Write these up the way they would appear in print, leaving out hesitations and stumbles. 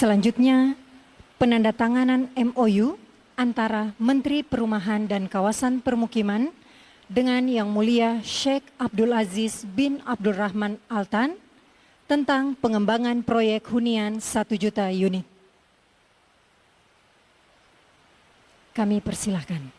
Selanjutnya, penandatanganan MOU antara Menteri Perumahan dan Kawasan Permukiman dengan Yang Mulia Sheikh Abdul Aziz bin Abdul Rahman Al-Tan tentang pengembangan proyek hunian 1 juta unit. Kami persilahkan.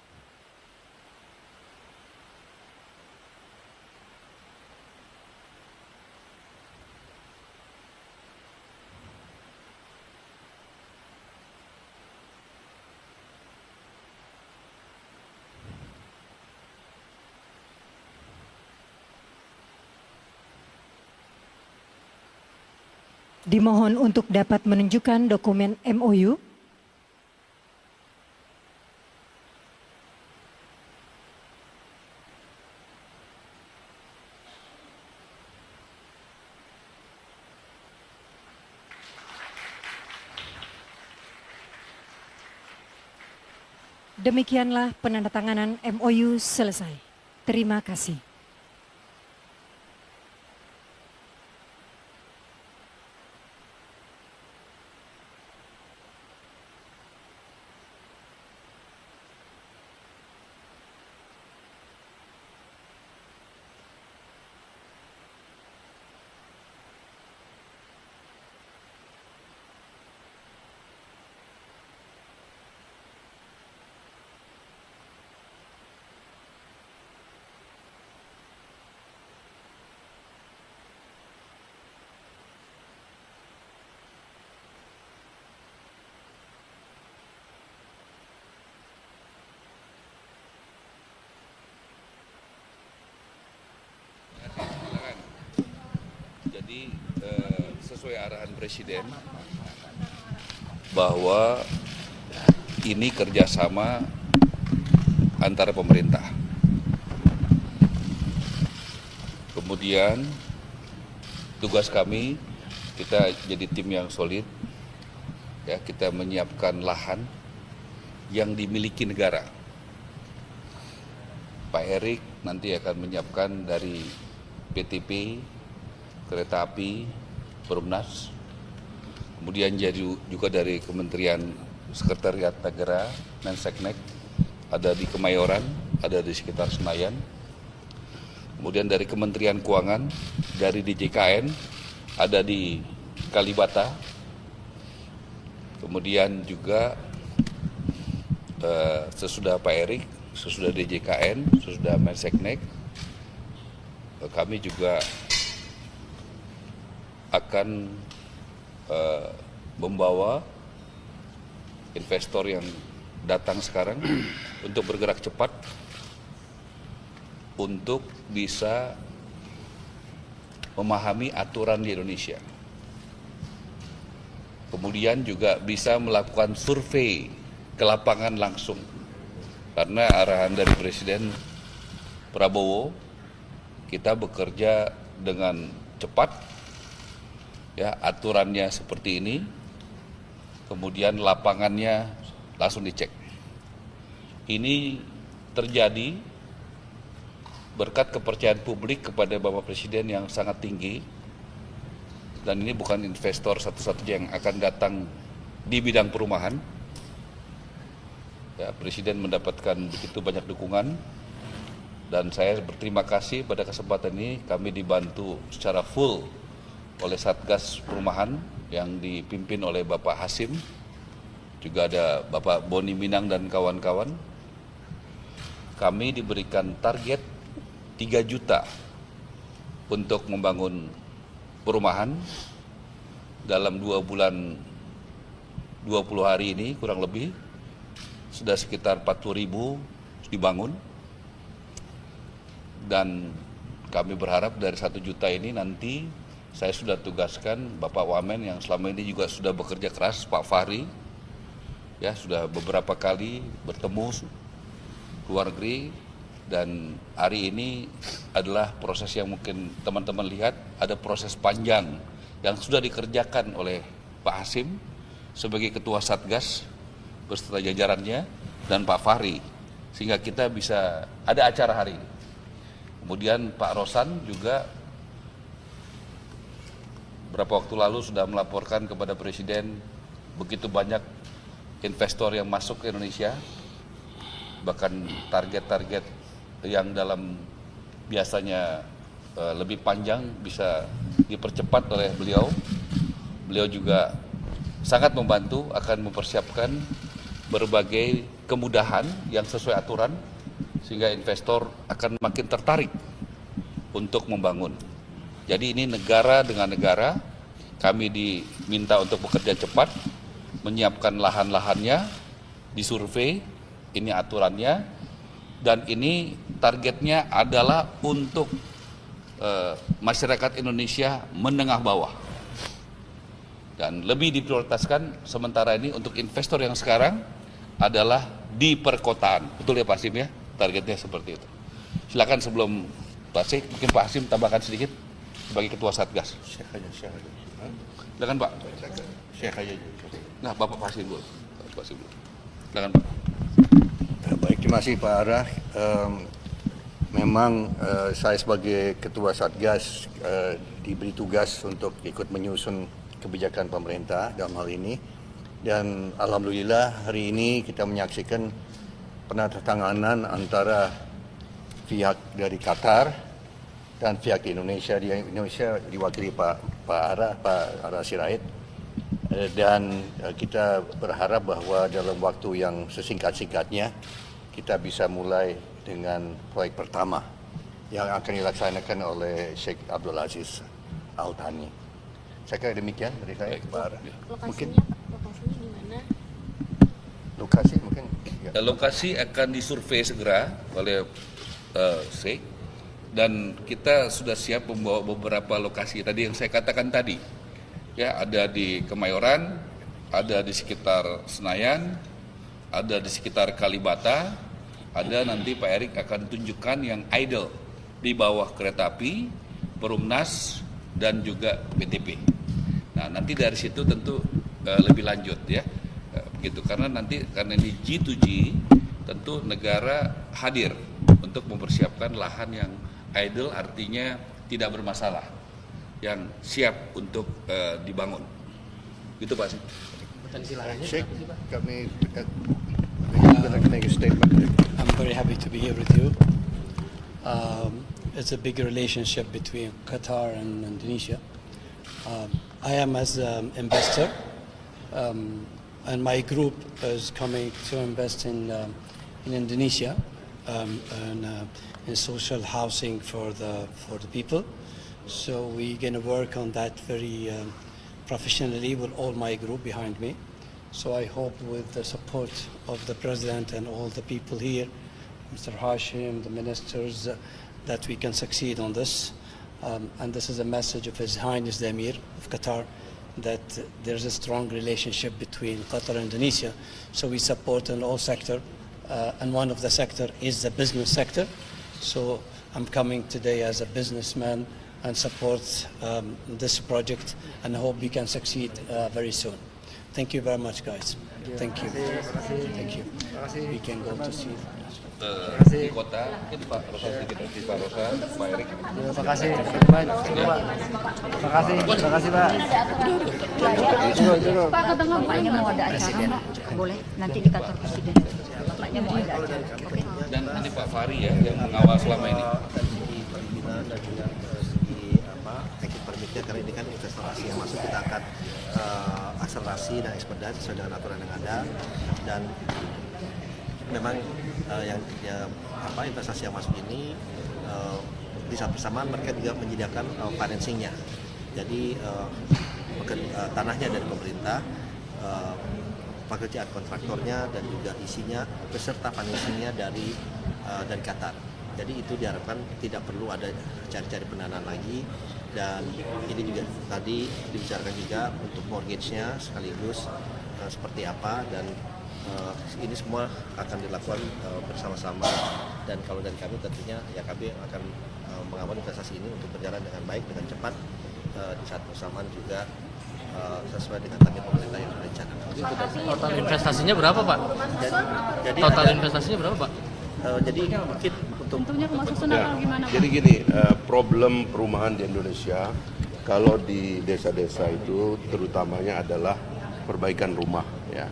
Dimohon untuk dapat menunjukkan dokumen MOU. Demikianlah penandatanganan MOU selesai. Terima kasih. Jadi sesuai arahan Presiden bahwa ini kerjasama antara pemerintah. Kemudian tugas kami, kita jadi tim yang solid, ya, kita menyiapkan lahan yang dimiliki negara. Pak Erik nanti akan menyiapkan dari PTP, Kereta Api, Perumnas, kemudian juga dari Kementerian Sekretariat Negara, Menseknek, ada di Kemayoran, ada di sekitar Senayan, kemudian dari Kementerian Keuangan, dari DJKN, ada di Kalibata, kemudian juga sesudah Pak Erik, sesudah DJKN, sesudah Menseknek, kami juga akan membawa investor yang datang sekarang untuk bergerak cepat untuk bisa memahami aturan di Indonesia. Kemudian juga bisa melakukan survei ke lapangan langsung. Karena arahan dari Presiden Prabowo, kita bekerja dengan cepat, ya, aturannya seperti ini, kemudian lapangannya langsung dicek. Ini terjadi berkat kepercayaan publik kepada Bapak Presiden yang sangat tinggi, dan ini bukan investor satu-satunya yang akan datang di bidang perumahan. Ya, Presiden mendapatkan begitu banyak dukungan, dan saya berterima kasih pada kesempatan ini kami dibantu secara full oleh Satgas Perumahan yang dipimpin oleh Bapak Hasim, juga ada Bapak Boni Minang dan kawan-kawan. Kami diberikan target 3 juta untuk membangun perumahan dalam 2 bulan 20 hari ini, kurang lebih sudah sekitar 40.000 dibangun, dan kami berharap dari 1 juta ini nanti saya sudah tugaskan Bapak Wamen yang selama ini juga sudah bekerja keras, Pak Fahri, ya, sudah beberapa kali bertemu luar negeri, dan hari ini adalah proses yang mungkin teman-teman lihat, ada proses panjang yang sudah dikerjakan oleh Pak Hasim sebagai Ketua Satgas beserta jajarannya dan Pak Fahri, sehingga kita bisa ada acara hari ini. Kemudian Pak Rosan juga beberapa waktu lalu sudah melaporkan kepada Presiden begitu banyak investor yang masuk ke Indonesia, bahkan target-target yang dalam biasanya lebih panjang bisa dipercepat oleh beliau. Beliau juga sangat membantu akan mempersiapkan berbagai kemudahan yang sesuai aturan sehingga investor akan makin tertarik untuk membangun. Jadi ini negara dengan negara, kami diminta untuk bekerja cepat, menyiapkan lahan-lahannya, disurvei, ini aturannya, dan ini targetnya adalah untuk masyarakat Indonesia menengah bawah. Dan lebih diprioritaskan sementara ini untuk investor yang sekarang adalah di perkotaan. Betul ya Pak Hasim ya? Targetnya seperti itu. Silakan sebelum Pak Hasim, mungkin Pak Hasim tambahkan sedikit sebagai Ketua Satgas. Silakan Pak. Nah, Bapak Pak Hasim dulu. Silakan Pak. Baik, terima kasih Pak Arah. Memang saya sebagai Ketua Satgas diberi tugas untuk ikut menyusun kebijakan pemerintah dalam hal ini. Dan Alhamdulillah hari ini kita menyaksikan penandatanganan antara pihak dari Qatar dan pihak di Indonesia. Di Indonesia diwakili Pak Arah Sirait. Dan kita berharap bahwa dalam waktu yang sesingkat-singkatnya kita bisa mulai dengan proyek pertama yang akan dilaksanakan oleh Sheikh Abdul Aziz Al Thani. Saya kira demikian dari saya, Pak Arah. Lokasinya di mana? Lokasi mungkin. Ya. Lokasi akan disurvei segera oleh Sheikh, dan kita sudah siap membawa beberapa lokasi tadi yang saya katakan tadi. Ya, ada di Kemayoran, ada di sekitar Senayan, ada di sekitar Kalibata, ada nanti Pak Erik akan tunjukkan yang idle di bawah kereta api, Perumnas, dan juga BTP. Nah, nanti dari situ tentu lebih lanjut ya, begitu, karena ini G2G, tentu negara hadir untuk mempersiapkan lahan yang idle, artinya tidak bermasalah, yang siap untuk dibangun. Gitu Pak. Sheikh, kami make a statement. I'm very happy to be here with you. It's a big relationship between Qatar and Indonesia. I am as an investor, and my group is coming to invest in Indonesia, and in social housing for the people. So we're going to work on that very professionally with all my group behind me. So I hope with the support of the President and all the people here, Mr. Hashim, the ministers, that we can succeed on this. And this is a message of His Highness the Emir of Qatar, that there's a strong relationship between Qatar and Indonesia. So we support in all sector, and one of the sector is the business sector. So I'm coming today as a businessman and support this project, and hope we can succeed very soon. Thank you very much, guys. Thank you. Thank you. We can go to see. Di kota, ini Pak Rosan sedikit, Pak Rosan, Pak Erik. Terima kasih, Pak. Terima kasih, Pak. Pak, katanya bapaknya mau ada acara, Mbak. Boleh, nanti di kantor Presiden. Bapaknya mau ada acara. Oke. Dan ini Pak Fahri ya, yang mengawal selama ini. Dan segi perizinan dan juga segi exit permitnya, karena ini kan investasi yang masuk, kita akan akselerasi dan ekspedite sesuai dengan aturan yang ada. Dan memang investasi yang masuk ini di saat bersamaan mereka juga menyediakan financingnya. Jadi tanahnya dari pemerintah, pekerjaan kontraktornya dan juga isinya beserta financingnya dari Qatar. Jadi itu diharapkan tidak perlu ada cari-cari pendanaan lagi. Dan ini juga tadi dibicarakan juga untuk mortgage-nya sekaligus seperti apa, dan ini semua akan dilakukan bersama-sama. Dan kalau dari kami tentunya ya kami akan mengawal investasi ini untuk berjalan dengan baik, dengan cepat, di saat bersamaan juga sesuai dengan target pemerintah yang direncanakan. Total investasinya berapa, Pak? Jadi Total ada- investasinya berapa, Pak? jadi mungkin untuk Tentunya rumah susun atau gimana, Pak? Jadi gini, problem perumahan di Indonesia kalau di desa-desa itu terutamanya adalah perbaikan rumah ya.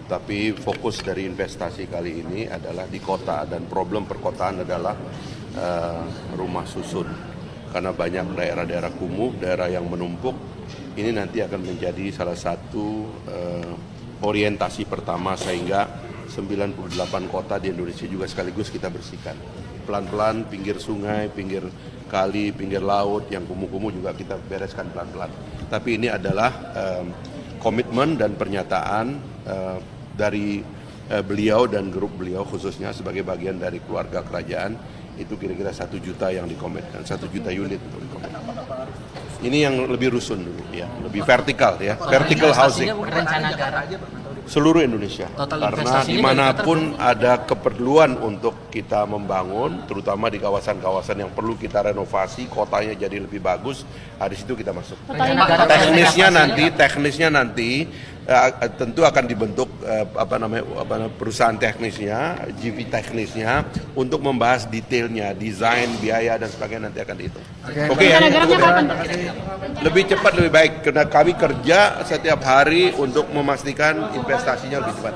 Tapi fokus dari investasi kali ini adalah di kota dan problem perkotaan adalah rumah susun. Karena banyak daerah-daerah kumuh, daerah yang menumpuk, ini nanti akan menjadi salah satu orientasi pertama sehingga 98 kota di Indonesia juga sekaligus kita bersihkan. Pelan-pelan pinggir sungai, pinggir kali, pinggir laut yang kumuh-kumuh juga kita bereskan pelan-pelan. Tapi ini adalah komitmen dan pernyataan dari beliau dan grup beliau khususnya sebagai bagian dari keluarga kerajaan, itu kira-kira 1 juta yang dikomitkan, 1 juta unit untuk dikomitkan. Ini yang lebih rusun dulu ya, lebih vertikal ya, vertical housing. Rencana negara. Seluruh Indonesia. Total Karena investasinya dimanapun ada keperluan untuk kita membangun, terutama di kawasan-kawasan yang perlu kita renovasi, kotanya jadi lebih bagus, di situ kita masuk. Teknisnya nanti tentu akan dibentuk perusahaan teknisnya, GV teknisnya untuk membahas detailnya, desain, biaya dan sebagainya nanti akan dihitung. Oke ya. Lebih cepat lebih baik karena kami kerja setiap hari untuk memastikan investasinya lebih cepat.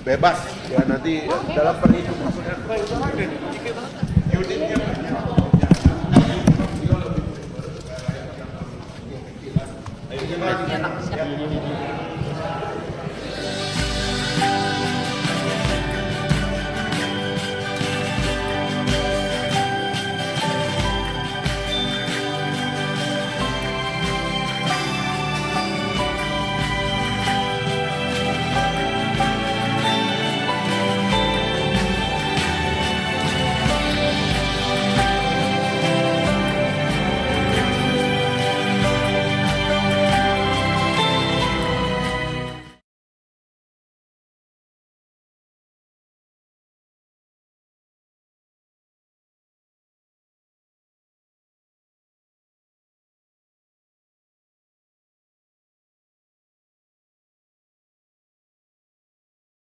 Bebas ya nanti dalam perhitungan.